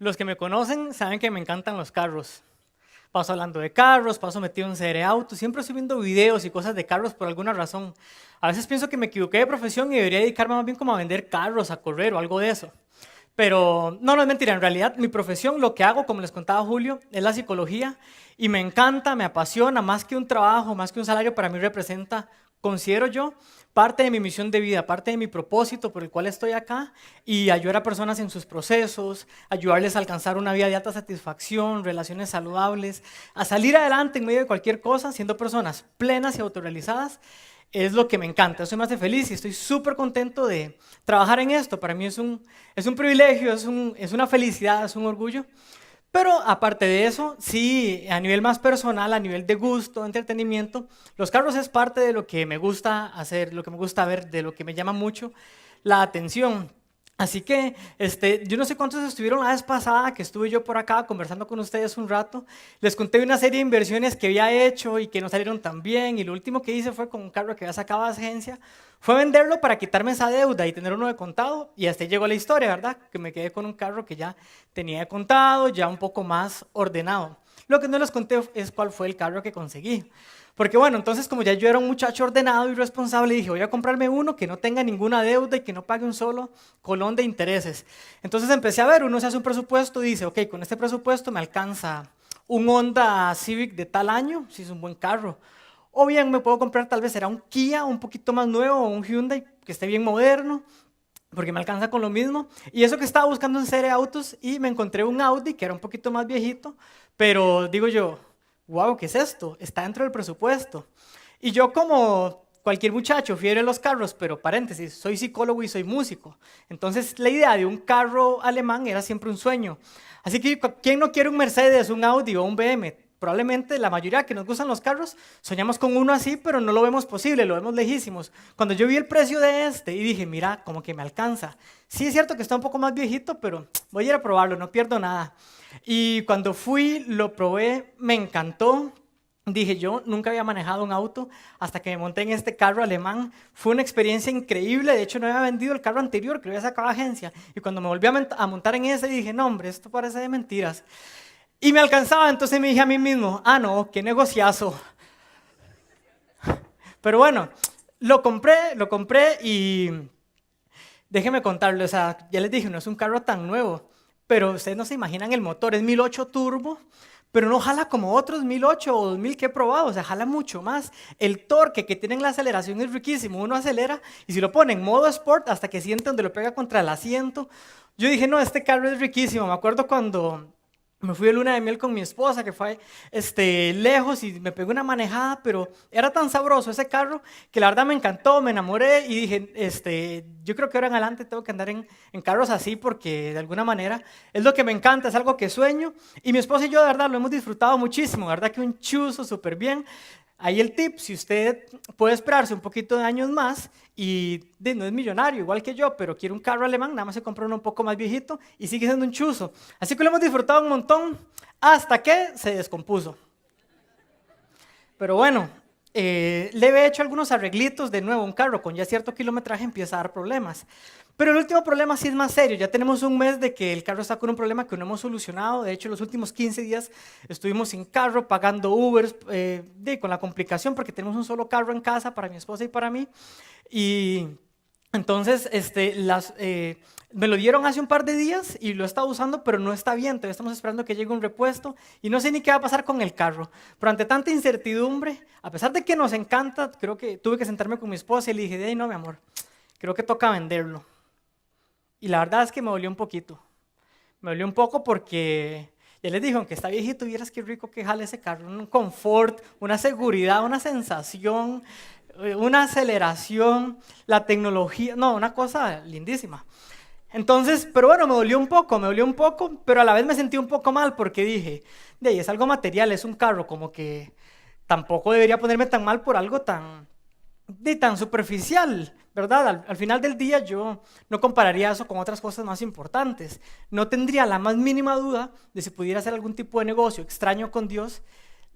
Los que me conocen saben que me encantan los carros. Paso hablando de carros, paso metido en CR Auto, siempre estoy viendo videos y cosas de carros por alguna razón. A veces pienso que me equivoqué de profesión y debería dedicarme más bien como a vender carros, a correr o algo de eso. Pero no es mentira, en realidad mi profesión, lo que hago, como les contaba Julio, es la psicología y me encanta, me apasiona, más que un trabajo, más que un salario, para mí representa, considero yo, parte de mi misión de vida, parte de mi propósito por el cual estoy acá y ayudar a personas en sus procesos, ayudarles a alcanzar una vida de alta satisfacción, relaciones saludables, a salir adelante en medio de cualquier cosa, siendo personas plenas y autorrealizadas. Es lo que me encanta, eso me hace feliz y estoy súper contento de trabajar en esto. Para mí es un privilegio, es una felicidad, es un orgullo. Pero aparte de eso, sí, a nivel más personal, a nivel de gusto, entretenimiento, los carros es parte de lo que me gusta hacer, lo que me gusta ver, de lo que me llama mucho la atención. Así que, yo no sé cuántos estuvieron la vez pasada que estuve yo por acá conversando con ustedes un rato. Les conté una serie de inversiones que había hecho y que no salieron tan bien. Y lo último que hice fue con un carro que había sacado de agencia, fue venderlo para quitarme esa deuda y tener uno de contado. Y hasta ahí llegó la historia, ¿verdad? Que me quedé con un carro que ya tenía de contado, ya un poco más ordenado. Lo que no les conté es cuál fue el carro que conseguí. Porque bueno, entonces como ya yo era un muchacho ordenado y responsable, dije, voy a comprarme uno que no tenga ninguna deuda y que no pague un solo colón de intereses. Entonces empecé a ver, uno se hace un presupuesto y dice, ok, con este presupuesto me alcanza un Honda Civic de tal año, si es un buen carro. O bien me puedo comprar, tal vez será un Kia un poquito más nuevo o un Hyundai que esté bien moderno, porque me alcanza con lo mismo. Y eso que estaba buscando en serie autos y me encontré un Audi que era un poquito más viejito, pero digo yo, wow, ¿qué es esto? Está dentro del presupuesto. Y yo como cualquier muchacho, fiebre a los carros, pero paréntesis, soy psicólogo y soy músico. Entonces la idea de un carro alemán era siempre un sueño. Así que, ¿quién no quiere un Mercedes, un Audi o un BM? Probablemente la mayoría que nos gustan los carros soñamos con uno así, pero no lo vemos posible, lo vemos lejísimos. Cuando yo vi el precio de este y dije, mira, como que me alcanza. Sí es cierto que está un poco más viejito, pero voy a ir a probarlo, no pierdo nada. Y cuando fui, lo probé, me encantó. Dije, yo nunca había manejado un auto hasta que me monté en este carro alemán. Fue una experiencia increíble. De hecho, no había vendido el carro anterior que lo había sacado a agencia. Y cuando me volví a montar en ese, dije, no, hombre, esto parece de mentiras. Y me alcanzaba, entonces me dije a mí mismo, ah, no, qué negociazo. Pero bueno, lo compré y déjeme contarle, o sea, ya les dije, no es un carro tan nuevo, pero ustedes no se imaginan el motor, es 1008 turbo, pero no jala como otros 1008 o 2000 que he probado, o sea, jala mucho más. El torque que tiene en la aceleración es riquísimo, uno acelera y si lo pone en modo sport hasta que siente donde lo pega contra el asiento. Yo dije, no, este carro es riquísimo, me acuerdo cuando me fui de luna de miel con mi esposa, que fue lejos y me pegó una manejada, pero era tan sabroso ese carro que la verdad me encantó, me enamoré y dije, yo creo que ahora en adelante tengo que andar en carros así porque de alguna manera es lo que me encanta, es algo que sueño. Y mi esposa y yo de verdad lo hemos disfrutado muchísimo, de verdad que un chuzo súper bien. Ahí el tip, si usted puede esperarse un poquito de años más y no es millonario igual que yo, pero quiere un carro alemán, nada más se compra uno un poco más viejito y sigue siendo un chuzo. Así que lo hemos disfrutado un montón hasta que se descompuso. Pero bueno, le he hecho algunos arreglitos de nuevo. Un carro con ya cierto kilometraje empieza a dar problemas. Pero el último problema sí es más serio. Ya tenemos un mes de que el carro está con un problema que no hemos solucionado. De hecho, los últimos 15 días estuvimos sin carro, pagando Ubers, con la complicación porque tenemos un solo carro en casa para mi esposa y para mí. Y entonces, me lo dieron hace un par de días y lo he estado usando, pero no está bien. Todavía estamos esperando que llegue un repuesto y no sé ni qué va a pasar con el carro. Pero ante tanta incertidumbre, a pesar de que nos encanta, creo que tuve que sentarme con mi esposa y le dije, no, mi amor, creo que toca venderlo. Y la verdad es que me dolió un poquito. Me dolió un poco porque, ya les dije, aunque está viejito, vieras qué rico que jale ese carro. Un confort, una seguridad, una sensación, una aceleración, la tecnología, no, una cosa lindísima. Entonces, pero bueno, me dolió un poco, pero a la vez me sentí un poco mal porque dije, de ahí es algo material, es un carro, como que tampoco debería ponerme tan mal por algo tan superficial, ¿verdad? Al final del día yo no compararía eso con otras cosas más importantes. No tendría la más mínima duda de si pudiera hacer algún tipo de negocio extraño con Dios.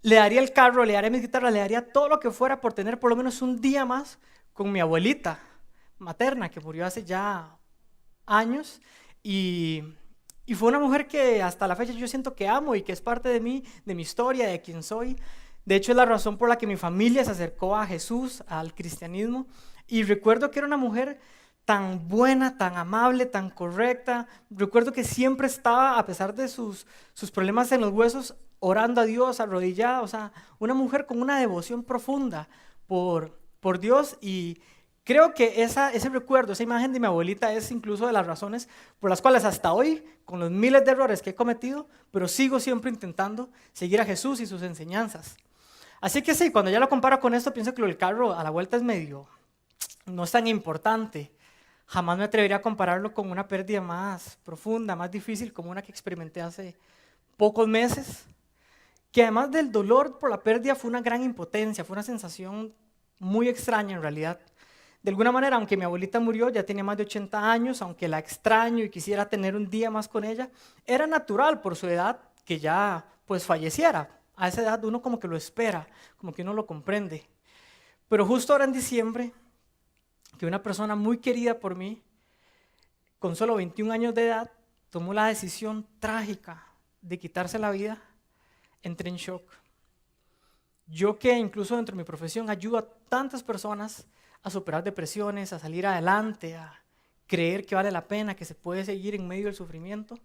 Le daría el carro, le daría mis guitarras, le daría todo lo que fuera por tener por lo menos un día más con mi abuelita materna, que murió hace ya años. Y Y fue una mujer que hasta la fecha yo siento que amo y que es parte de mí, de mi historia, de quién soy. De hecho, es la razón por la que mi familia se acercó a Jesús, al cristianismo. Y recuerdo que era una mujer tan buena, tan amable, tan correcta. Recuerdo que siempre estaba, a pesar de sus problemas en los huesos, orando a Dios, arrodillada. O sea, una mujer con una devoción profunda por Dios. Y creo que ese recuerdo, esa imagen de mi abuelita es incluso de las razones por las cuales hasta hoy, con los miles de errores que he cometido, pero sigo siempre intentando seguir a Jesús y sus enseñanzas. Así que sí, cuando ya lo comparo con esto, pienso que lo del carro a la vuelta es medio, no es tan importante. Jamás me atrevería a compararlo con una pérdida más profunda, más difícil, como una que experimenté hace pocos meses, que además del dolor por la pérdida fue una gran impotencia, fue una sensación muy extraña en realidad. De alguna manera, aunque mi abuelita murió, ya tenía más de 80 años, aunque la extraño y quisiera tener un día más con ella, era natural por su edad que ya pues falleciera. A esa edad uno como que lo espera, como que uno lo comprende. Pero justo ahora en diciembre, que una persona muy querida por mí, con solo 21 años de edad, tomó la decisión trágica de quitarse la vida, entré en shock. Yo que incluso dentro de mi profesión ayudo a tantas personas a superar depresiones, a salir adelante, a creer que vale la pena, que se puede seguir en medio del sufrimiento.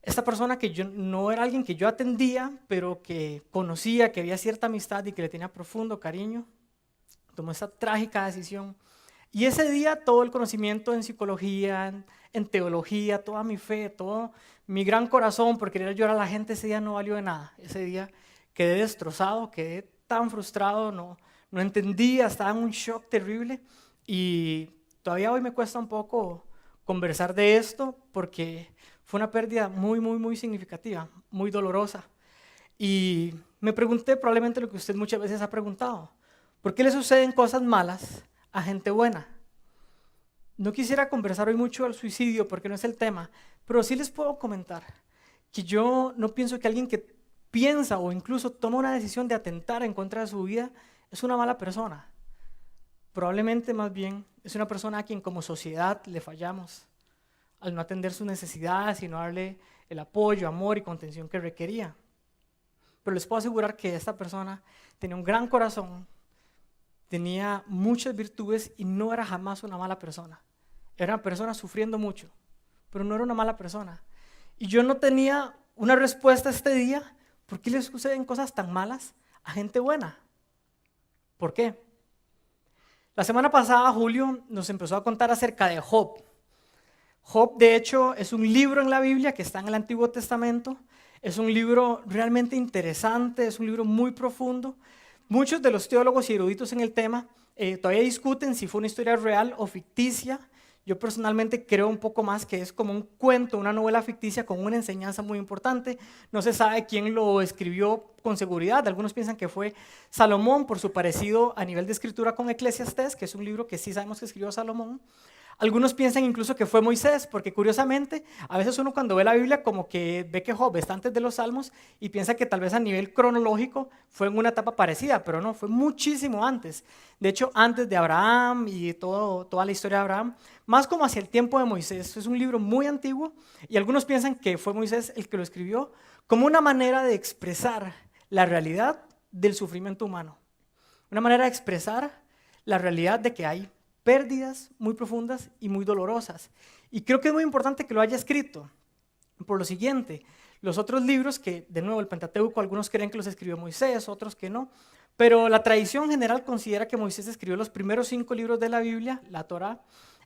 Esta persona que yo no era alguien que yo atendía, pero que conocía, que había cierta amistad y que le tenía profundo cariño, tomó esta trágica decisión. Y ese día todo el conocimiento en psicología, en teología, toda mi fe, todo mi gran corazón por querer ayudar a la gente, ese día no valió de nada. Ese día quedé destrozado, quedé tan frustrado, no entendía, estaba en un shock terrible y todavía hoy me cuesta un poco conversar de esto porque fue una pérdida muy, muy, muy significativa, muy dolorosa. Y me pregunté probablemente lo que usted muchas veces ha preguntado: ¿por qué le suceden cosas malas a gente buena? No quisiera conversar hoy mucho del suicidio porque no es el tema, pero sí les puedo comentar que yo no pienso que alguien que piensa o incluso toma una decisión de atentar en contra de su vida es una mala persona. Probablemente más bien es una persona a quien como sociedad le fallamos al no atender sus necesidades y no darle el apoyo, amor y contención que requería. Pero les puedo asegurar que esta persona tenía un gran corazón, tenía muchas virtudes y no era jamás una mala persona. Era una persona sufriendo mucho, pero no era una mala persona. Y yo no tenía una respuesta este día. ¿Por qué le suceden cosas tan malas a gente buena? ¿Por qué? La semana pasada Julio nos empezó a contar acerca de Job. Job, de hecho, es un libro en la Biblia que está en el Antiguo Testamento. Es un libro realmente interesante, es un libro muy profundo. Muchos de los teólogos y eruditos en el tema todavía discuten si fue una historia real o ficticia. Yo personalmente creo un poco más que es como un cuento, una novela ficticia con una enseñanza muy importante. No se sabe quién lo escribió con seguridad. Algunos piensan que fue Salomón por su parecido a nivel de escritura con Eclesiastés, que es un libro que sí sabemos que escribió Salomón. Algunos piensan incluso que fue Moisés, porque curiosamente a veces uno cuando ve la Biblia como que ve que Job está antes de los Salmos y piensa que tal vez a nivel cronológico fue en una etapa parecida, pero no, fue muchísimo antes. De hecho, antes de Abraham y toda la historia de Abraham, más como hacia el tiempo de Moisés. Es un libro muy antiguo y algunos piensan que fue Moisés el que lo escribió como una manera de expresar la realidad del sufrimiento humano, una manera de expresar la realidad de que hay pérdidas muy profundas y muy dolorosas. Y creo que es muy importante que lo haya escrito por lo siguiente: los otros libros, que de nuevo el Pentateuco, algunos creen que los escribió Moisés, otros que no, pero la tradición general considera que Moisés escribió los primeros 5 libros de la Biblia, la Torá,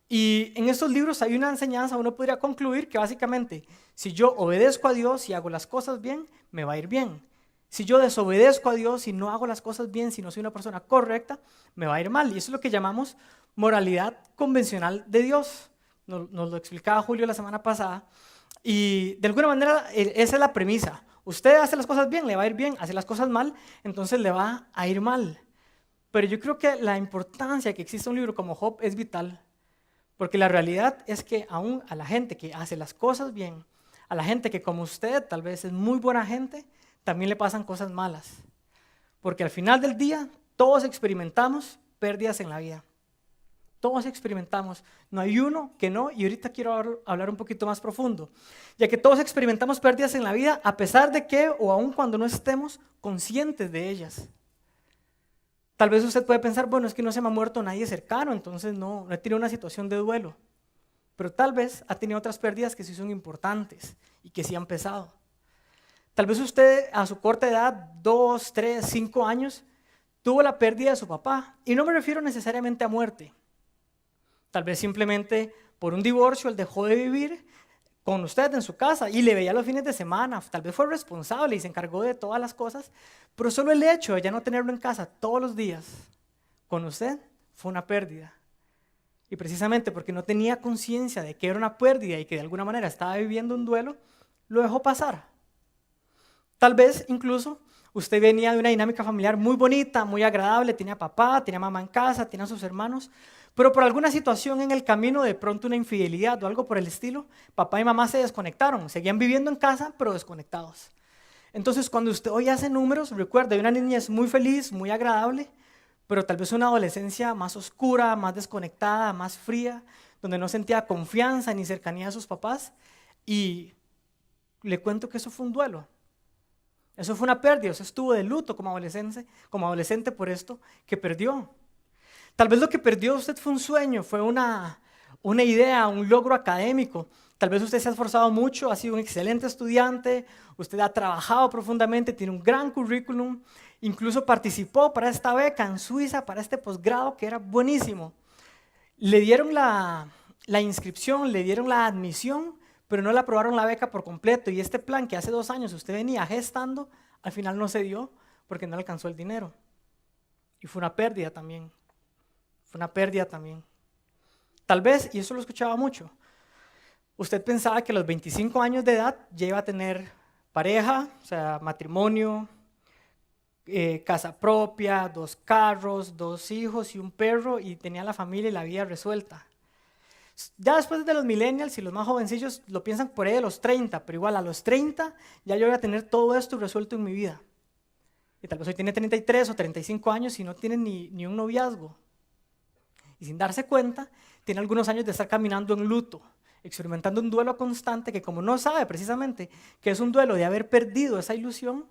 y en estos libros hay una enseñanza. Uno podría concluir que básicamente si yo obedezco a Dios y hago las cosas bien, me va a ir bien. Si yo desobedezco a Dios y no hago las cosas bien, si no soy una persona correcta, me va a ir mal. Y eso es lo que llamamos moralidad convencional de Dios. Nos lo explicaba Julio la semana pasada. Y de alguna manera esa es la premisa. Usted hace las cosas bien, le va a ir bien. Hace las cosas mal, entonces le va a ir mal. Pero yo creo que la importancia que exista un libro como Job es vital. Porque la realidad es que aún a la gente que hace las cosas bien, a la gente que como usted tal vez es muy buena gente, también le pasan cosas malas. Porque al final del día todos experimentamos pérdidas en la vida. Todos experimentamos, no hay uno que no, y ahorita quiero hablar un poquito más profundo, ya que todos experimentamos pérdidas en la vida a pesar de que o aun cuando no estemos conscientes de ellas. Tal vez usted puede pensar, bueno, es que no se me ha muerto nadie cercano, entonces no he tenido una situación de duelo, pero tal vez ha tenido otras pérdidas que sí son importantes y que sí han pesado. Tal vez usted a su corta edad, 2, 3, 5 años, tuvo la pérdida de su papá, y no me refiero necesariamente a muerte. Tal vez simplemente por un divorcio él dejó de vivir con usted en su casa y le veía los fines de semana. Tal vez fue responsable y se encargó de todas las cosas, pero solo el hecho de ya no tenerlo en casa todos los días con usted fue una pérdida. Y precisamente porque no tenía conciencia de que era una pérdida y que de alguna manera estaba viviendo un duelo, lo dejó pasar. Tal vez incluso usted venía de una dinámica familiar muy bonita, muy agradable, tenía papá, tenía mamá en casa, tenía sus hermanos, pero por alguna situación en el camino, de pronto una infidelidad o algo por el estilo, papá y mamá se desconectaron, seguían viviendo en casa, pero desconectados. Entonces, cuando usted hoy hace números, recuerda, hay una niñez muy feliz, muy agradable, pero tal vez una adolescencia más oscura, más desconectada, más fría, donde no sentía confianza ni cercanía de sus papás, y le cuento que eso fue un duelo. Eso fue una pérdida, eso estuvo de luto como adolescente por esto que perdió. Tal vez lo que perdió usted fue un sueño, fue una idea, un logro académico. Tal vez usted se ha esforzado mucho, ha sido un excelente estudiante, usted ha trabajado profundamente, tiene un gran currículum, incluso participó para esta beca en Suiza, para este posgrado que era buenísimo. Le dieron la inscripción, le dieron la admisión, pero no le aprobaron la beca por completo, y este plan que hace 2 años usted venía gestando, al final no se dio porque no alcanzó el dinero. Y fue una pérdida también. Fue una pérdida también. Tal vez, y eso lo escuchaba mucho, usted pensaba que a los 25 años de edad ya iba a tener pareja, o sea, matrimonio, casa propia, 2 carros, 2 hijos y un perro, y tenía la familia y la vida resuelta. Ya después de los millennials y los más jovencillos lo piensan por ahí de los 30, pero igual a los 30 ya yo voy a tener todo esto resuelto en mi vida. Y tal vez hoy tiene 33 o 35 años y no tiene ni un noviazgo. Y sin darse cuenta, tiene algunos años de estar caminando en luto, experimentando un duelo constante que, como no sabe precisamente que es un duelo de haber perdido esa ilusión,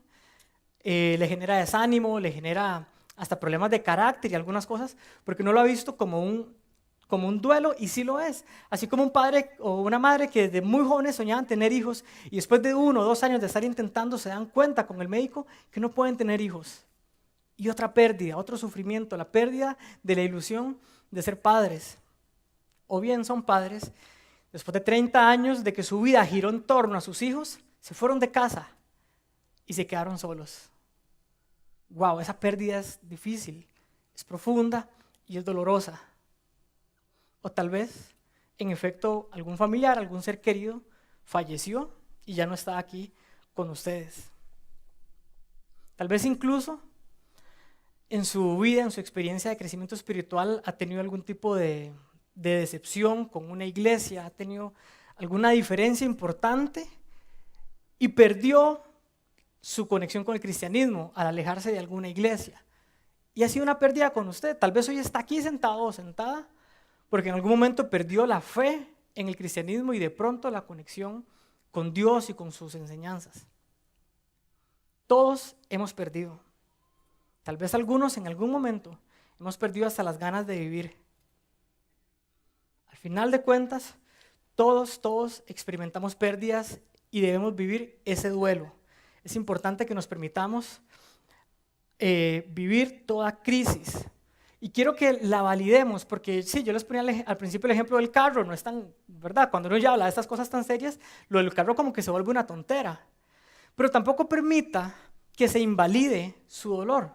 le genera desánimo, le genera hasta problemas de carácter y algunas cosas, porque no lo ha visto como un duelo, y sí lo es. Así como un padre o una madre que desde muy jóvenes soñaban tener hijos y después de 1 o 2 años de estar intentando se dan cuenta con el médico que no pueden tener hijos. Y otra pérdida, otro sufrimiento, la pérdida de la ilusión de ser padres. O bien son padres, después de 30 años de que su vida giró en torno a sus hijos, se fueron de casa y se quedaron solos. Wow, esa pérdida es difícil, es profunda y es dolorosa. O tal vez, en efecto, algún familiar, algún ser querido falleció y ya no está aquí con ustedes. Tal vez incluso en su vida, en su experiencia de crecimiento espiritual, ha tenido algún tipo de decepción con una iglesia, ha tenido alguna diferencia importante y perdió su conexión con el cristianismo al alejarse de alguna iglesia. Y ha sido una pérdida con usted. Tal vez hoy está aquí sentado o sentada porque en algún momento perdió la fe en el cristianismo y de pronto la conexión con Dios y con sus enseñanzas. Todos hemos perdido. Tal vez algunos en algún momento hemos perdido hasta las ganas de vivir. Al final de cuentas, todos experimentamos pérdidas y debemos vivir ese duelo. Es importante que nos permitamos vivir toda crisis. Y quiero que la validemos, porque sí, yo les ponía al principio el ejemplo del carro, no es tan, ¿verdad? Cuando uno ya habla de estas cosas tan serias, lo del carro como que se vuelve una tontera. Pero tampoco permita que se invalide su dolor.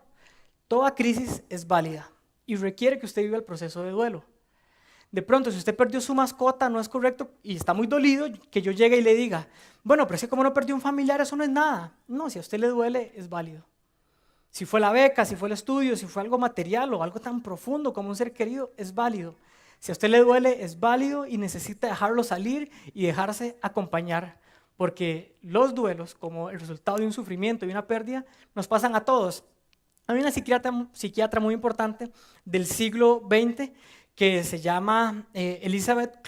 Toda crisis es válida y requiere que usted viva el proceso de duelo. De pronto, si usted perdió su mascota, no es correcto y está muy dolido que yo llegue y le diga, bueno, pero es que como no perdió un familiar, eso no es nada. No, si a usted le duele, es válido. Si fue la beca, si fue el estudio, si fue algo material o algo tan profundo como un ser querido, es válido. Si a usted le duele, es válido y necesita dejarlo salir y dejarse acompañar, porque los duelos, como el resultado de un sufrimiento y una pérdida, nos pasan a todos. Hay una psiquiatra muy importante del siglo XX que se llama Elizabeth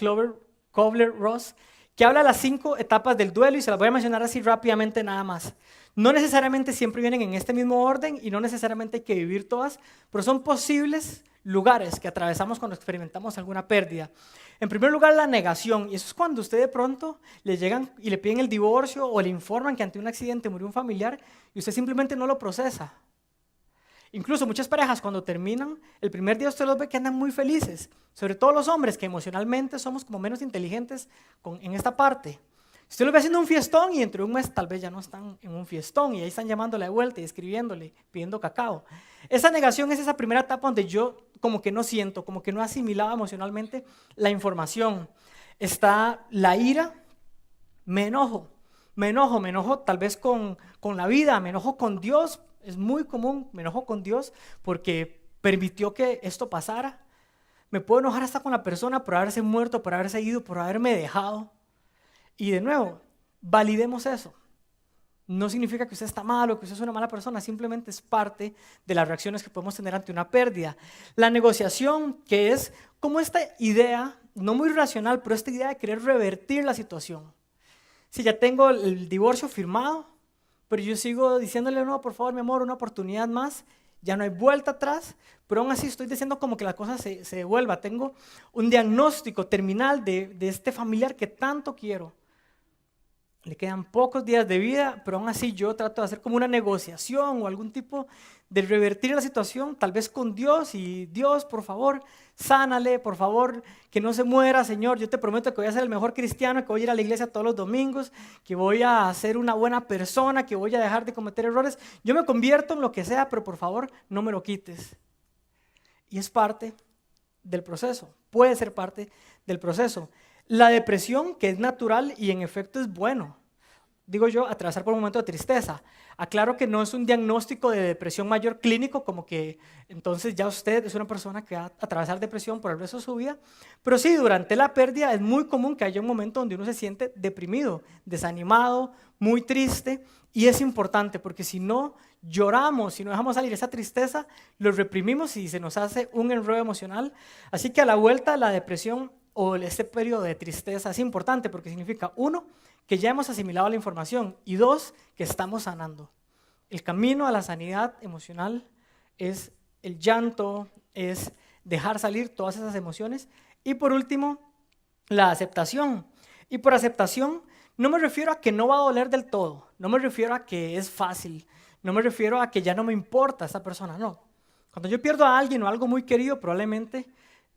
Kubler-Ross, que habla de las 5 etapas del duelo y se las voy a mencionar así rápidamente nada más. No necesariamente siempre vienen en este mismo orden y no necesariamente hay que vivir todas, pero son posibles lugares que atravesamos cuando experimentamos alguna pérdida. En primer lugar, la negación, y eso es cuando usted de pronto le llegan y le piden el divorcio o le informan que ante un accidente murió un familiar y usted simplemente no lo procesa. Incluso muchas parejas cuando terminan, el primer día usted los ve que andan muy felices, sobre todo los hombres que emocionalmente somos como menos inteligentes en esta parte. Usted los ve haciendo un fiestón y dentro de un mes tal vez ya no están en un fiestón y ahí están llamándole de vuelta y escribiéndole, pidiendo cacao. Esa negación es esa primera etapa donde yo como que no siento, como que no asimilaba emocionalmente la información. Está la ira, me enojo tal vez con la vida, me enojo con Dios. Es muy común, me enojo con Dios porque permitió que esto pasara. Me puedo enojar hasta con la persona por haberse muerto, por haberse ido, por haberme dejado. Y de nuevo, validemos eso. No significa que usted está mal o que usted es una mala persona, simplemente es parte de las reacciones que podemos tener ante una pérdida. La negociación, que es como esta idea, no muy racional, pero esta idea de querer revertir la situación. Si ya tengo el divorcio firmado, pero yo sigo diciéndole, no, por favor, mi amor, una oportunidad más, ya no hay vuelta atrás, pero aún así estoy diciendo como que la cosa se devuelva. Tengo un diagnóstico terminal de este familiar que tanto quiero. Le quedan pocos días de vida, pero aún así yo trato de hacer como una negociación o algún tipo de revertir la situación, tal vez con Dios, y Dios, por favor, sánale, por favor, que no se muera, Señor. Yo te prometo que voy a ser el mejor cristiano, que voy a ir a la iglesia todos los domingos, que voy a ser una buena persona, que voy a dejar de cometer errores. Yo me convierto en lo que sea, pero por favor, no me lo quites. Y es parte del proceso, puede ser parte del proceso. La depresión, que es natural y en efecto es bueno, digo yo, atravesar por un momento de tristeza. Aclaro que no es un diagnóstico de depresión mayor clínico, como que entonces ya usted es una persona que va a atravesar depresión por el resto de su vida, pero sí, durante la pérdida es muy común que haya un momento donde uno se siente deprimido, desanimado, muy triste, y es importante porque si no lloramos, si no dejamos salir esa tristeza, lo reprimimos y se nos hace un enredo emocional. Así que a la vuelta la depresión o este periodo de tristeza es importante porque significa, 1, que ya hemos asimilado la información y 2, que estamos sanando. El camino a la sanidad emocional es el llanto, es dejar salir todas esas emociones y por último, la aceptación. Y por aceptación no me refiero a que no va a doler del todo, no me refiero a que es fácil, no me refiero a que ya no me importa esa persona, no. Cuando yo pierdo a alguien o algo muy querido, probablemente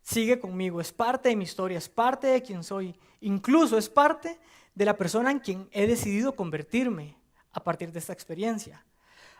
sigue conmigo, es parte de mi historia, es parte de quien soy, incluso es parte de la persona en quien he decidido convertirme a partir de esta experiencia.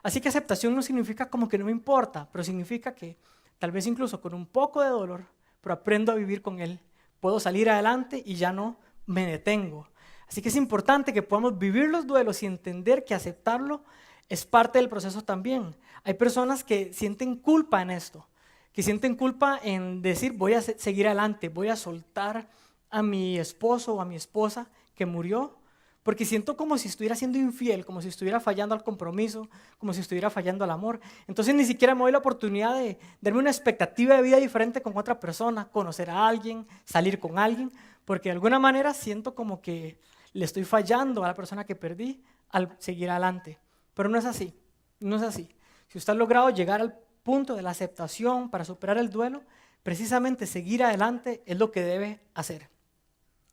Así que aceptación no significa como que no me importa, pero significa que tal vez incluso con un poco de dolor, pero aprendo a vivir con él, puedo salir adelante y ya no me detengo. Así que es importante que podamos vivir los duelos y entender que aceptarlo es parte del proceso también. Hay personas que sienten culpa en esto, que sienten culpa en decir voy a seguir adelante, voy a soltar a mi esposo o a mi esposa que murió, porque siento como si estuviera siendo infiel, como si estuviera fallando al compromiso, como si estuviera fallando al amor. Entonces ni siquiera me doy la oportunidad de darme una expectativa de vida diferente con otra persona, conocer a alguien, salir con alguien, porque de alguna manera siento como que le estoy fallando a la persona que perdí al seguir adelante. Pero no es así, no es así. Si usted ha logrado llegar al punto de la aceptación para superar el duelo, precisamente seguir adelante es lo que debe hacer.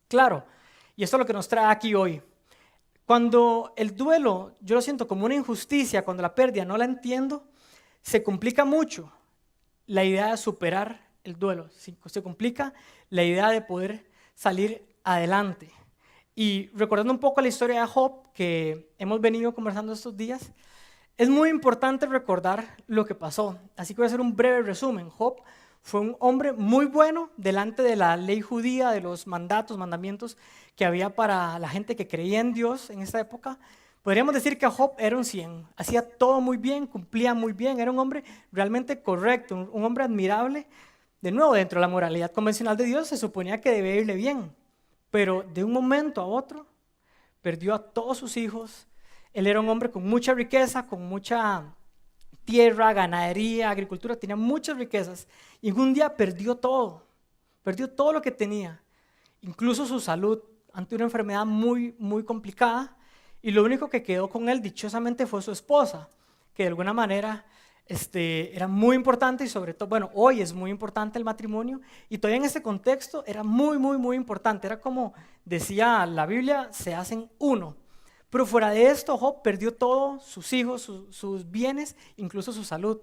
Claro, y esto es lo que nos trae aquí hoy. Cuando el duelo yo lo siento como una injusticia, cuando la pérdida no la entiendo, se complica mucho la idea de superar el duelo, se complica la idea de poder salir adelante. Y recordando un poco la historia de Job que hemos venido conversando estos días, es muy importante recordar lo que pasó. Así que voy a hacer un breve resumen. Job fue un hombre muy bueno delante de la ley judía, de los mandamientos que había para la gente que creía en Dios en esa época. Podríamos decir que Job era un 100, hacía todo muy bien, cumplía muy bien, era un hombre realmente correcto, un hombre admirable. De nuevo, dentro de la moralidad convencional de Dios se suponía que debía irle bien, pero de un momento a otro perdió a todos sus hijos. Él era un hombre con mucha riqueza, con mucha tierra, ganadería, agricultura, tenía muchas riquezas y un día perdió todo. perdió todo lo que tenía, incluso su salud, ante una enfermedad muy, muy complicada, y lo único que quedó con él, dichosamente, fue su esposa, que de alguna manera era muy importante y sobre todo, bueno, hoy es muy importante el matrimonio, y todavía en ese contexto era muy, muy, muy importante. Era como decía la Biblia, se hacen uno. Pero fuera de esto, Job perdió todo, sus hijos, sus bienes, incluso su salud.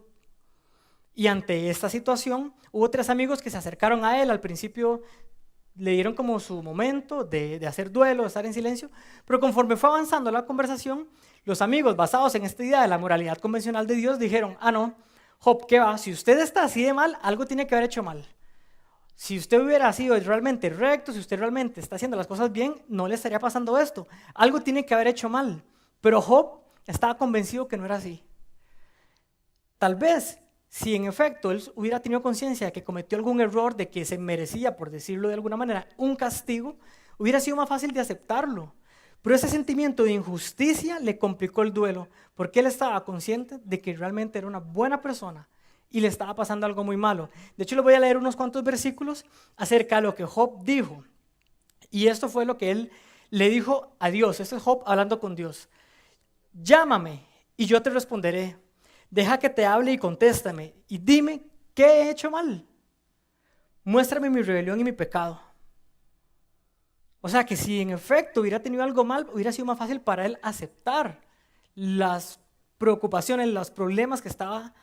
Y ante esta situación, hubo 3 amigos que se acercaron a él. Al principio le dieron como su momento de hacer duelo, de estar en silencio, pero conforme fue avanzando la conversación, los amigos, basados en esta idea de la moralidad convencional de Dios, dijeron: no, Job, ¿qué va? Si usted está así de mal, algo tiene que haber hecho mal. Si usted hubiera sido realmente recto, si usted realmente está haciendo las cosas bien, no le estaría pasando esto. Algo tiene que haber hecho mal. Pero Job estaba convencido que no era así. Tal vez, si en efecto él hubiera tenido conciencia de que cometió algún error, de que se merecía, por decirlo de alguna manera, un castigo, hubiera sido más fácil de aceptarlo. Pero ese sentimiento de injusticia le complicó el duelo, porque él estaba consciente de que realmente era una buena persona y le estaba pasando algo muy malo. De hecho, le voy a leer unos cuantos versículos acerca de lo que Job dijo. Y esto fue lo que él le dijo a Dios. Este es Job hablando con Dios. Llámame y yo te responderé. Deja que te hable y contéstame. Y dime, ¿qué he hecho mal? Muéstrame mi rebelión y mi pecado. O sea que si en efecto hubiera tenido algo mal, hubiera sido más fácil para él aceptar las preocupaciones, los problemas que estaba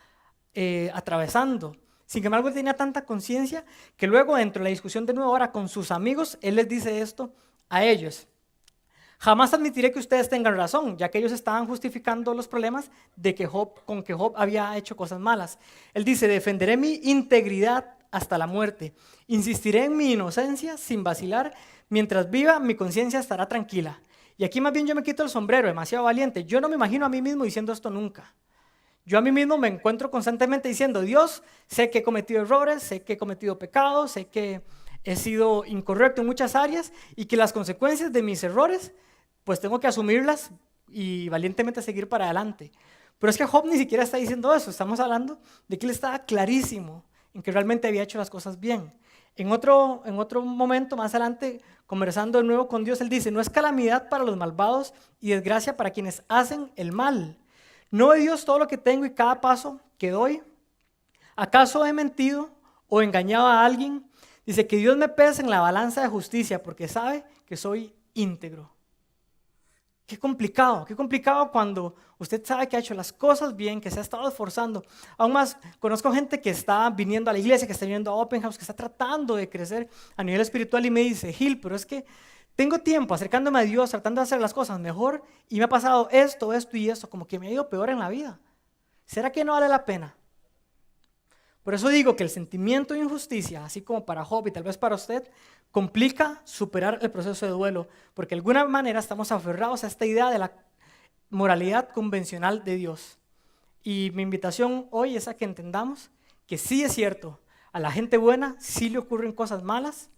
atravesando. Sin embargo, él tenía tanta conciencia que luego, dentro de la discusión de nuevo ahora con sus amigos, él les dice esto a ellos: jamás admitiré que ustedes tengan razón, ya que ellos estaban justificando los problemas de que con que Job había hecho cosas malas. Él dice: defenderé mi integridad hasta la muerte, insistiré en mi inocencia sin vacilar, mientras viva mi conciencia estará tranquila. Y aquí más bien yo me quito el sombrero, demasiado valiente. Yo no me imagino a mí mismo diciendo esto nunca. Yo a mí mismo me encuentro constantemente diciendo: Dios, sé que he cometido errores, sé que he cometido pecados, sé que he sido incorrecto en muchas áreas y que las consecuencias de mis errores, pues tengo que asumirlas y valientemente seguir para adelante. Pero es que Job ni siquiera está diciendo eso. Estamos hablando de que él estaba clarísimo en que realmente había hecho las cosas bien. En otro momento, más adelante, conversando de nuevo con Dios, él dice: no es calamidad para los malvados y desgracia para quienes hacen el mal. ¿No ve Dios todo lo que tengo y cada paso que doy? ¿Acaso he mentido o engañado a alguien? Dice: que Dios me pese en la balanza de justicia porque sabe que soy íntegro. Qué complicado cuando usted sabe que ha hecho las cosas bien, que se ha estado esforzando. Aún más, conozco gente que está viniendo a la iglesia, que está viniendo a Open House, que está tratando de crecer a nivel espiritual y me dice: Gil, pero es que tengo tiempo acercándome a Dios, tratando de hacer las cosas mejor y me ha pasado esto y esto, como que me ha ido peor en la vida. ¿Será que no vale la pena? Por eso digo que el sentimiento de injusticia, así como para Job y tal vez para usted, complica superar el proceso de duelo, porque de alguna manera estamos aferrados a esta idea de la moralidad convencional de Dios. Y mi invitación hoy es a que entendamos que sí es cierto, a la gente buena sí le ocurren cosas malas,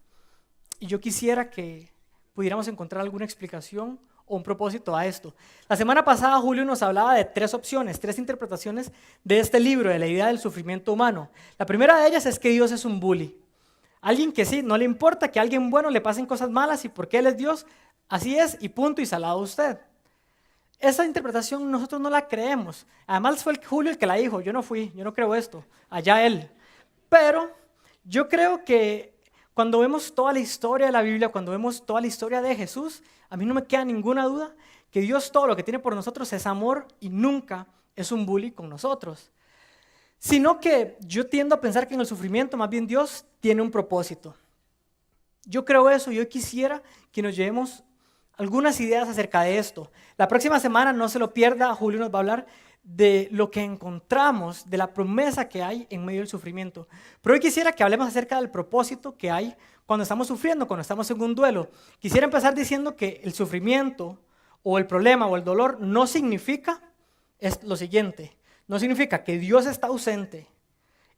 y yo quisiera que pudiéramos encontrar alguna explicación o un propósito a esto. La semana pasada Julio nos hablaba de 3 opciones, 3 interpretaciones de este libro, de la idea del sufrimiento humano. La primera de ellas es que Dios es un bully. Alguien que sí, no le importa que a alguien bueno le pasen cosas malas y porque Él es Dios, así es y punto y salado usted. Esa interpretación nosotros no la creemos. Además fue Julio el que la dijo, yo no fui, yo no creo esto, allá él. Pero yo creo que cuando vemos toda la historia de la Biblia, cuando vemos toda la historia de Jesús, a mí no me queda ninguna duda que Dios todo lo que tiene por nosotros es amor y nunca es un bully con nosotros. Sino que yo tiendo a pensar que en el sufrimiento más bien Dios tiene un propósito. Yo creo eso y yo quisiera que nos llevemos algunas ideas acerca de esto. La próxima semana, no se lo pierda, Julio nos va a hablar de lo que encontramos, de la promesa que hay en medio del sufrimiento. Pero hoy quisiera que hablemos acerca del propósito que hay cuando estamos sufriendo, cuando estamos en un duelo. Quisiera empezar diciendo que el sufrimiento o el problema o el dolor no significa es lo siguiente. No significa que Dios está ausente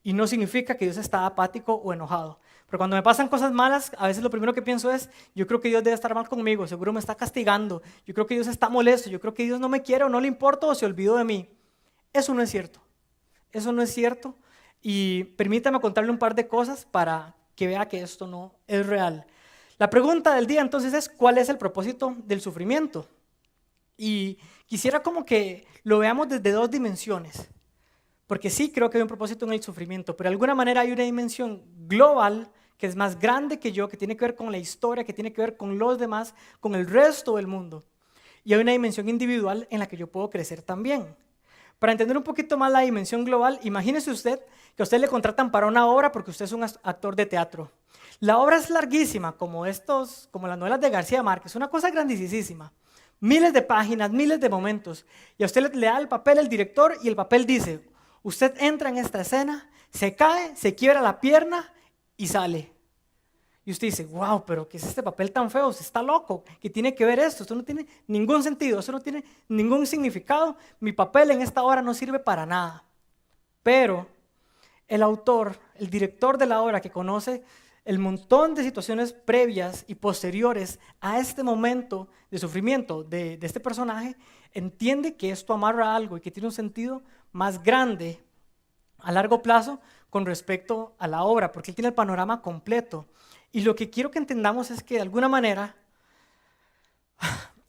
y no significa que Dios está apático o enojado. Pero cuando me pasan cosas malas, a veces lo primero que pienso es: yo creo que Dios debe estar mal conmigo, seguro me está castigando, yo creo que Dios está molesto, yo creo que Dios no me quiere o no le importa o se olvidó de mí. Eso no es cierto. Eso no es cierto. Y permítame contarle un par de cosas para que vea que esto no es real. La pregunta del día entonces es, ¿cuál es el propósito del sufrimiento? Y quisiera como que lo veamos desde dos dimensiones, porque sí creo que hay un propósito en el sufrimiento, pero de alguna manera hay una dimensión global que es más grande que yo, que tiene que ver con la historia, que tiene que ver con los demás, con el resto del mundo. Y hay una dimensión individual en la que yo puedo crecer también. Para entender un poquito más la dimensión global, imagínese usted que a usted le contratan para una obra porque usted es un actor de teatro. La obra es larguísima, como las novelas de García Márquez, una cosa grandísima. Miles de páginas, miles de momentos. Y a usted le da el papel el director y el papel dice, usted entra en esta escena, se cae, se quiebra la pierna y sale. Y usted dice, wow, pero ¿qué es este papel tan feo? Usted está loco, ¿qué tiene que ver esto? Esto no tiene ningún sentido, esto no tiene ningún significado. Mi papel en esta obra no sirve para nada. Pero el autor, el director de la obra que conoce el montón de situaciones previas y posteriores a este momento de sufrimiento de este personaje, entiende que esto amarra a algo y que tiene un sentido más grande a largo plazo con respecto a la obra, porque él tiene el panorama completo. Y lo que quiero que entendamos es que de alguna manera,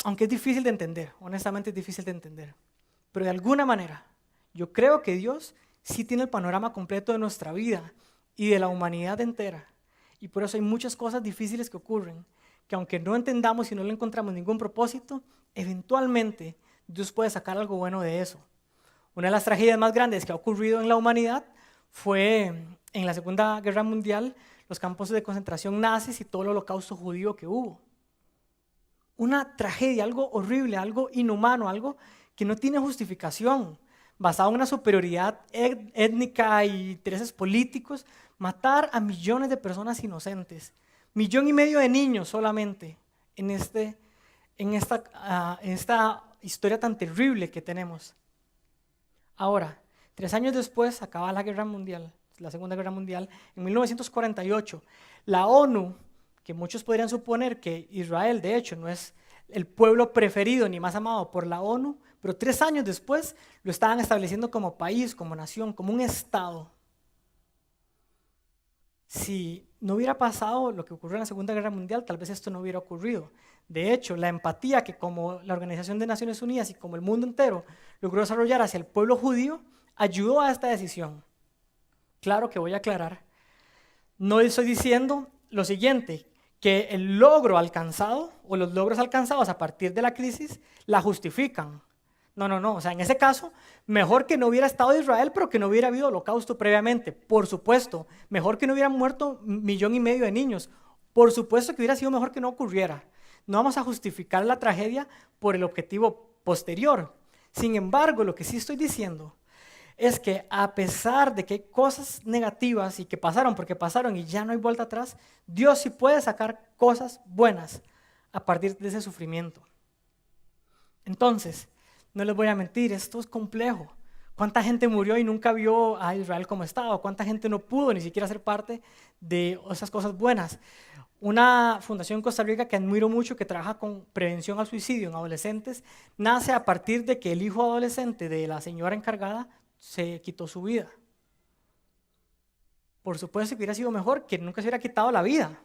aunque es difícil de entender, honestamente es difícil de entender, pero de alguna manera yo creo que Dios sí tiene el panorama completo de nuestra vida y de la humanidad entera. Y por eso hay muchas cosas difíciles que ocurren, que aunque no entendamos y no le encontramos ningún propósito, eventualmente Dios puede sacar algo bueno de eso. Una de las tragedias más grandes que ha ocurrido en la humanidad fue en la Segunda Guerra Mundial, los campos de concentración nazis y todo el holocausto judío que hubo. Una tragedia, algo horrible, algo inhumano, algo que no tiene justificación, basado en una superioridad étnica y intereses políticos, matar a millones de personas inocentes, 1,5 millones de niños solamente en esta historia tan terrible que tenemos. Ahora, 3 años después acaba la Guerra Mundial, la Segunda Guerra Mundial, en 1948. La ONU, que muchos podrían suponer que Israel, de hecho, no es el pueblo preferido ni más amado por la ONU, pero 3 años después lo estaban estableciendo como país, como nación, como un estado. Si no hubiera pasado lo que ocurrió en la Segunda Guerra Mundial, tal vez esto no hubiera ocurrido. De hecho, la empatía que como la Organización de Naciones Unidas y como el mundo entero logró desarrollar hacia el pueblo judío, ayudó a esta decisión. Claro que voy a aclarar. No estoy diciendo lo siguiente, que el logro alcanzado o los logros alcanzados a partir de la crisis la justifican. No. O sea, en ese caso, mejor que no hubiera estado Israel, pero que no hubiera habido holocausto previamente. Por supuesto. Mejor que no hubieran muerto 1,5 millones de niños. Por supuesto que hubiera sido mejor que no ocurriera. No vamos a justificar la tragedia por el objetivo posterior. Sin embargo, lo que sí estoy diciendo es que a pesar de que hay cosas negativas y que pasaron porque pasaron y ya no hay vuelta atrás, Dios sí puede sacar cosas buenas a partir de ese sufrimiento. Entonces, no les voy a mentir, esto es complejo. ¿Cuánta gente murió y nunca vio a Israel como estaba? ¿Cuánta gente no pudo ni siquiera ser parte de esas cosas buenas? Una fundación en Costa Rica que admiro mucho, que trabaja con prevención al suicidio en adolescentes, nace a partir de que el hijo adolescente de la señora encargada se quitó su vida. Por supuesto que hubiera sido mejor que nunca se hubiera quitado la vida.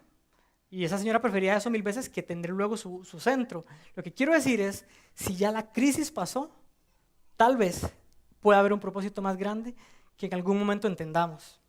Y esa señora prefería eso 1000 veces que tener luego su centro. Lo que quiero decir es, si ya la crisis pasó, tal vez pueda haber un propósito más grande que en algún momento entendamos.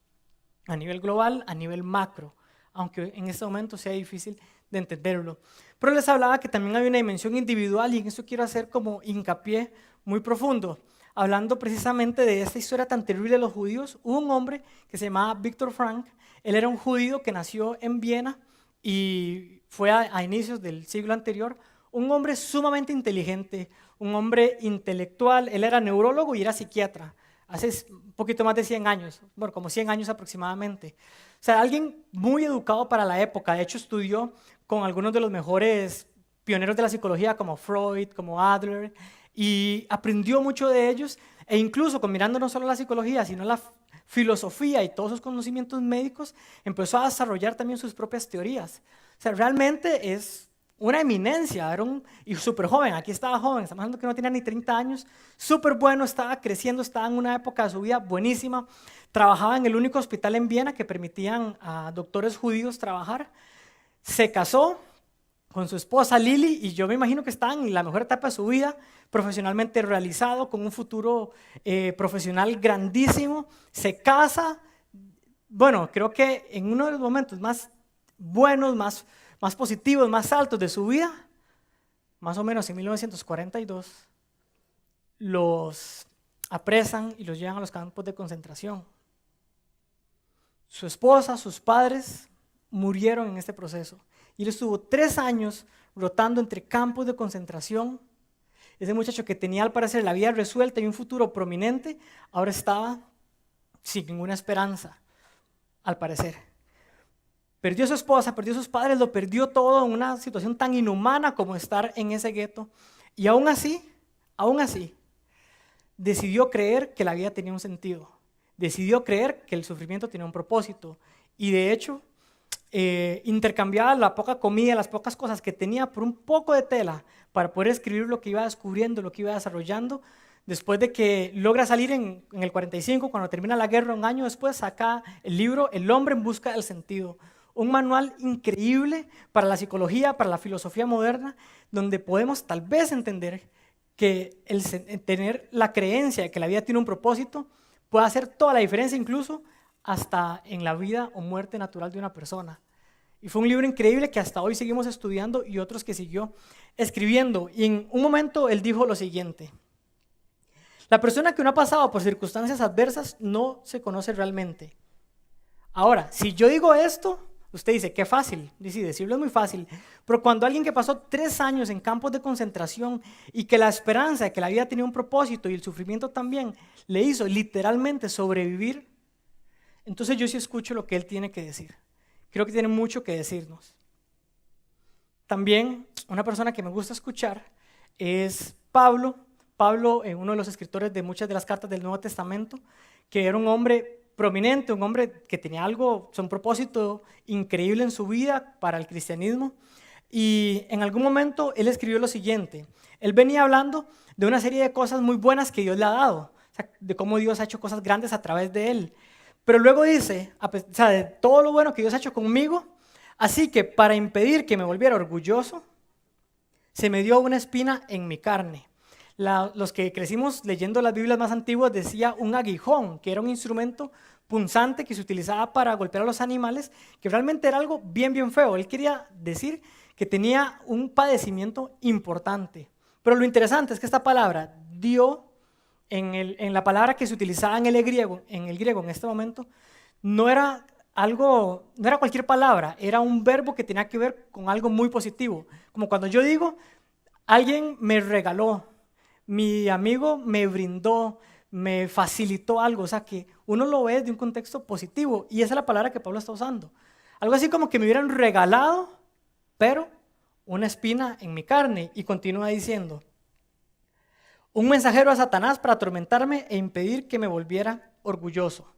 A nivel global, a nivel macro, aunque en este momento sea difícil de entenderlo. Pero les hablaba que también hay una dimensión individual y en eso quiero hacer como hincapié muy profundo. Hablando precisamente de esta historia tan terrible de los judíos, hubo un hombre que se llamaba Viktor Frankl. Él era un judío que nació en Viena y fue a inicios del siglo anterior, un hombre sumamente inteligente, un hombre intelectual. Él era neurólogo y era psiquiatra, hace un poquito más de 100 años, bueno, como 100 años aproximadamente. O sea, alguien muy educado para la época. De hecho, estudió con algunos de los mejores pioneros de la psicología como Freud, como Adler, y aprendió mucho de ellos, e incluso combinando no solo la psicología, sino la filosofía y todos sus conocimientos médicos, empezó a desarrollar también sus propias teorías. O sea, realmente es una eminencia, y súper joven, aquí estaba joven, estamos hablando que no tenía ni 30 años, súper bueno, estaba creciendo, estaba en una época de su vida buenísima, trabajaba en el único hospital en Viena que permitían a doctores judíos trabajar, se casó con su esposa Lili y yo me imagino que está en la mejor etapa de su vida, profesionalmente realizado, con un futuro profesional grandísimo, se casa, bueno, creo que en uno de los momentos más buenos, más positivos, más altos de su vida, más o menos en 1942, los apresan y los llevan a los campos de concentración. Su esposa, sus padres murieron en este proceso. Y él estuvo 3 años rotando entre campos de concentración. Ese muchacho que tenía al parecer la vida resuelta y un futuro prominente, ahora estaba sin ninguna esperanza, al parecer. Perdió a su esposa, perdió a sus padres, lo perdió todo en una situación tan inhumana como estar en ese gueto. Y aún así, decidió creer que la vida tenía un sentido. Decidió creer que el sufrimiento tenía un propósito. Y de hecho, intercambiaba la poca comida, las pocas cosas que tenía por un poco de tela para poder escribir lo que iba descubriendo, lo que iba desarrollando. Después de que logra salir en el 45, cuando termina la guerra, un año después, saca el libro El hombre en busca del sentido. Un manual increíble para la psicología, para la filosofía moderna, donde podemos tal vez entender que tener la creencia de que la vida tiene un propósito puede hacer toda la diferencia, incluso hasta en la vida o muerte natural de una persona. Y fue un libro increíble que hasta hoy seguimos estudiando y otros que siguió escribiendo. Y en un momento él dijo lo siguiente: la persona que no ha pasado por circunstancias adversas no se conoce realmente. Ahora, si yo digo esto, usted dice, qué fácil. Dice, decirlo es muy fácil. Pero cuando alguien que pasó 3 años en campos de concentración y que la esperanza de que la vida tenía un propósito y el sufrimiento también le hizo literalmente sobrevivir, entonces yo sí escucho lo que él tiene que decir. Creo que tiene mucho que decirnos. También una persona que me gusta escuchar es Pablo. Pablo, uno de los escritores de muchas de las cartas del Nuevo Testamento, que era un hombre prominente, un hombre que tenía un propósito increíble en su vida para el cristianismo. Y en algún momento él escribió lo siguiente: él venía hablando de una serie de cosas muy buenas que Dios le ha dado, o sea, de cómo Dios ha hecho cosas grandes a través de él. Pero luego dice, de todo lo bueno que Dios ha hecho conmigo, así que para impedir que me volviera orgulloso, se me dio una espina en mi carne. Los que crecimos leyendo las Biblias más antiguas decía un aguijón, que era un instrumento punzante que se utilizaba para golpear a los animales, que realmente era algo bien, bien feo. Él quería decir que tenía un padecimiento importante. Pero lo interesante es que esta palabra, dio, en la palabra que se utilizaba en el griego en este momento, no era cualquier palabra, era un verbo que tenía que ver con algo muy positivo. Como cuando yo digo, alguien me regaló, mi amigo me brindó, me facilitó algo, o sea que uno lo ve de un contexto positivo y esa es la palabra que Pablo está usando. Algo así como que me hubieran regalado, pero una espina en mi carne. Y continúa diciendo, un mensajero a Satanás para atormentarme e impedir que me volviera orgulloso.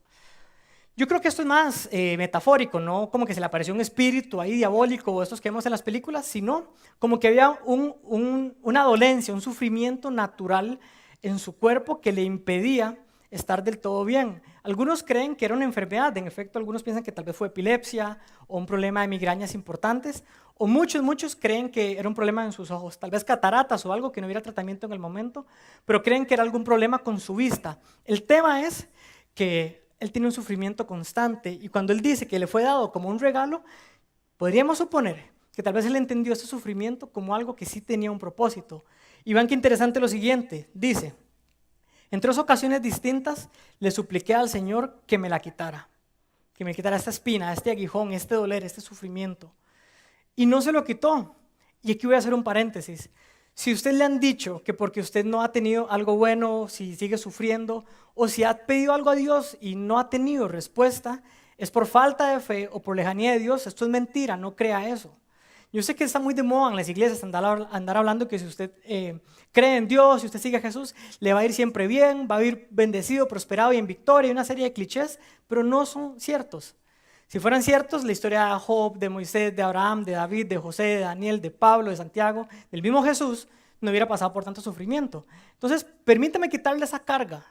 Yo creo que esto es más metafórico, no como que se le apareció un espíritu ahí diabólico o estos que vemos en las películas, sino como que había una dolencia, un sufrimiento natural en su cuerpo que le impedía estar del todo bien. Algunos creen que era una enfermedad, en efecto algunos piensan que tal vez fue epilepsia o un problema de migrañas importantes, o muchos creen que era un problema en sus ojos, tal vez cataratas o algo que no hubiera tratamiento en el momento, pero creen que era algún problema con su vista. El tema es que él tiene un sufrimiento constante y cuando él dice que le fue dado como un regalo, podríamos suponer que tal vez él entendió ese sufrimiento como algo que sí tenía un propósito. Y vean qué interesante lo siguiente, dice, en 3 ocasiones distintas le supliqué al Señor que me la quitara, que me quitara esta espina, este aguijón, este doler, este sufrimiento. Y no se lo quitó. Y aquí voy a hacer un paréntesis. Si usted le han dicho que porque usted no ha tenido algo bueno, si sigue sufriendo, o si ha pedido algo a Dios y no ha tenido respuesta, es por falta de fe o por lejanía de Dios, esto es mentira, no crea eso. Yo sé que está muy de moda en las iglesias andar hablando que si usted cree en Dios, si usted sigue a Jesús, le va a ir siempre bien, va a ir bendecido, prosperado y en victoria, y una serie de clichés, pero no son ciertos. Si fueran ciertos, la historia de Job, de Moisés, de Abraham, de David, de José, de Daniel, de Pablo, de Santiago, del mismo Jesús, no hubiera pasado por tanto sufrimiento. Entonces, permítame quitarle esa carga.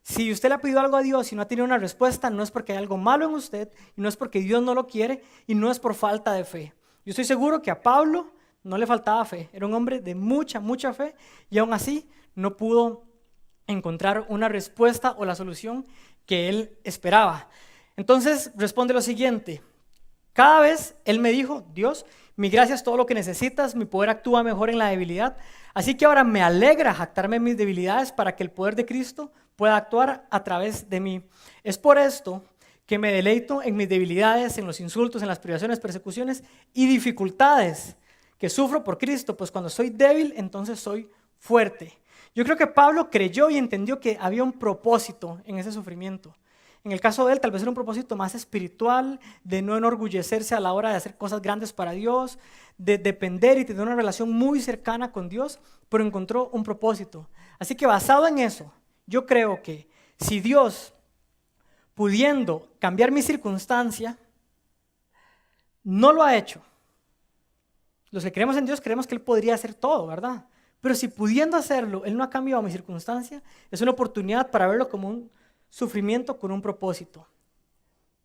Si usted le ha pedido algo a Dios y no ha tenido una respuesta, no es porque hay algo malo en usted, y no es porque Dios no lo quiere, y no es por falta de fe. Yo estoy seguro que a Pablo no le faltaba fe. Era un hombre de mucha, mucha fe, y aún así no pudo encontrar una respuesta o la solución que él esperaba. Entonces responde lo siguiente: cada vez él me dijo, Dios, mi gracia es todo lo que necesitas, mi poder actúa mejor en la debilidad, así que ahora me alegra jactarme en mis debilidades para que el poder de Cristo pueda actuar a través de mí. Es por esto que me deleito en mis debilidades, en los insultos, en las privaciones, persecuciones y dificultades que sufro por Cristo, pues cuando soy débil, entonces soy fuerte. Yo creo que Pablo creyó y entendió que había un propósito en ese sufrimiento. En el caso de él, tal vez era un propósito más espiritual, de no enorgullecerse a la hora de hacer cosas grandes para Dios, de depender y tener una relación muy cercana con Dios, pero encontró un propósito. Así que basado en eso, yo creo que si Dios, pudiendo cambiar mi circunstancia, no lo ha hecho, los que creemos en Dios creemos que Él podría hacer todo, ¿verdad? Pero si pudiendo hacerlo, Él no ha cambiado mi circunstancia, es una oportunidad para verlo como un sufrimiento con un propósito.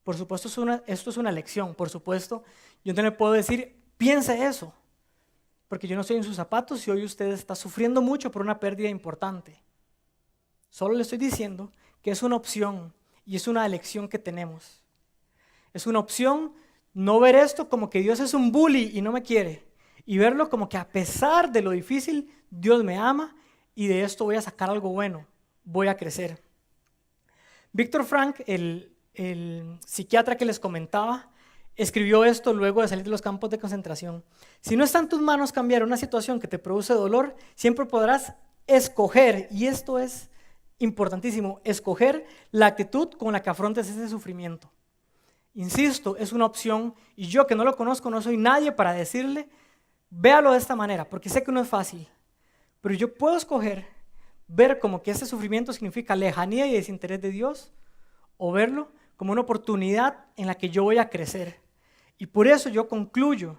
Por supuesto, esto es una lección. Por supuesto, yo no le puedo decir, piense eso, porque yo no estoy en sus zapatos y hoy usted está sufriendo mucho por una pérdida importante. Solo le estoy diciendo que es una opción y es una elección que tenemos. Es una opción no ver esto como que Dios es un bully y no me quiere, y verlo como que a pesar de lo difícil, Dios me ama y de esto voy a sacar algo bueno, voy a crecer. Víctor Frank, el psiquiatra que les comentaba, escribió esto luego de salir de los campos de concentración. Si no está en tus manos cambiar una situación que te produce dolor, siempre podrás escoger, y esto es importantísimo, escoger la actitud con la que afrontes ese sufrimiento. Insisto, es una opción, y yo que no lo conozco no soy nadie para decirle, véalo de esta manera, porque sé que no es fácil, pero yo puedo escoger ver como que este sufrimiento significa lejanía y desinterés de Dios, o verlo como una oportunidad en la que yo voy a crecer. Y por eso yo concluyo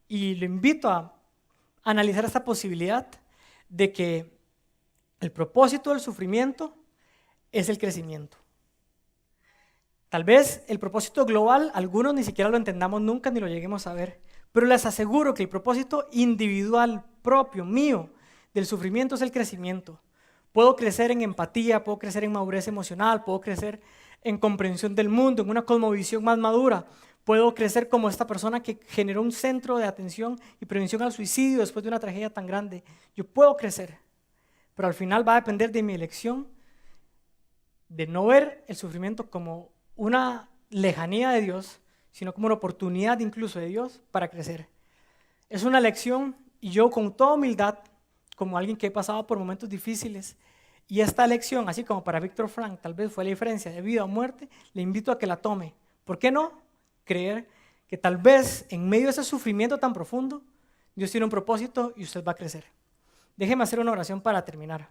y lo invito a analizar esta posibilidad de que el propósito del sufrimiento es el crecimiento. Tal vez el propósito global, algunos ni siquiera lo entendamos nunca ni lo lleguemos a ver, pero les aseguro que el propósito individual, propio, mío, del sufrimiento es el crecimiento. Puedo crecer en empatía, puedo crecer en madurez emocional, puedo crecer en comprensión del mundo, en una cosmovisión más madura. Puedo crecer como esta persona que generó un centro de atención y prevención al suicidio después de una tragedia tan grande. Yo puedo crecer, pero al final va a depender de mi elección de no ver el sufrimiento como una lejanía de Dios, sino como una oportunidad incluso de Dios para crecer. Es una lección y yo con toda humildad, como alguien que he pasado por momentos difíciles, y esta lección, así como para Víctor Frank, tal vez fue la diferencia de vida o muerte, le invito a que la tome. ¿Por qué no? Creer que tal vez en medio de ese sufrimiento tan profundo, Dios tiene un propósito y usted va a crecer. Déjeme hacer una oración para terminar.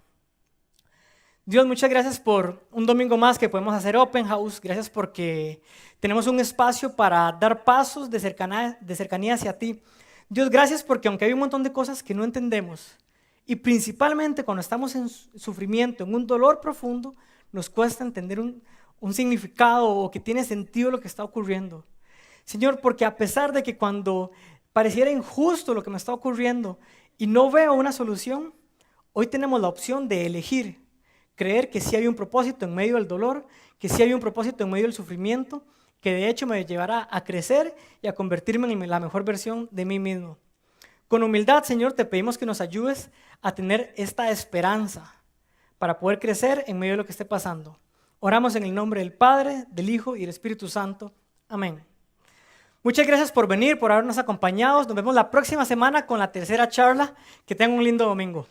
Dios, muchas gracias por un domingo más que podemos hacer Open House. Gracias porque tenemos un espacio para dar pasos de cercanía hacia ti. Dios, gracias porque aunque hay un montón de cosas que no entendemos, y principalmente cuando estamos en sufrimiento, en un dolor profundo, nos cuesta entender un significado o que tiene sentido lo que está ocurriendo. Señor, porque a pesar de que cuando pareciera injusto lo que me está ocurriendo y no veo una solución, hoy tenemos la opción de elegir, creer que sí hay un propósito en medio del dolor, que sí hay un propósito en medio del sufrimiento, que de hecho me llevará a crecer y a convertirme en la mejor versión de mí mismo. Con humildad, Señor, te pedimos que nos ayudes a tener esta esperanza para poder crecer en medio de lo que esté pasando. Oramos en el nombre del Padre, del Hijo y del Espíritu Santo. Amén. Muchas gracias por venir, por habernos acompañado. Nos vemos la próxima semana con la tercera charla. Que tengan un lindo domingo.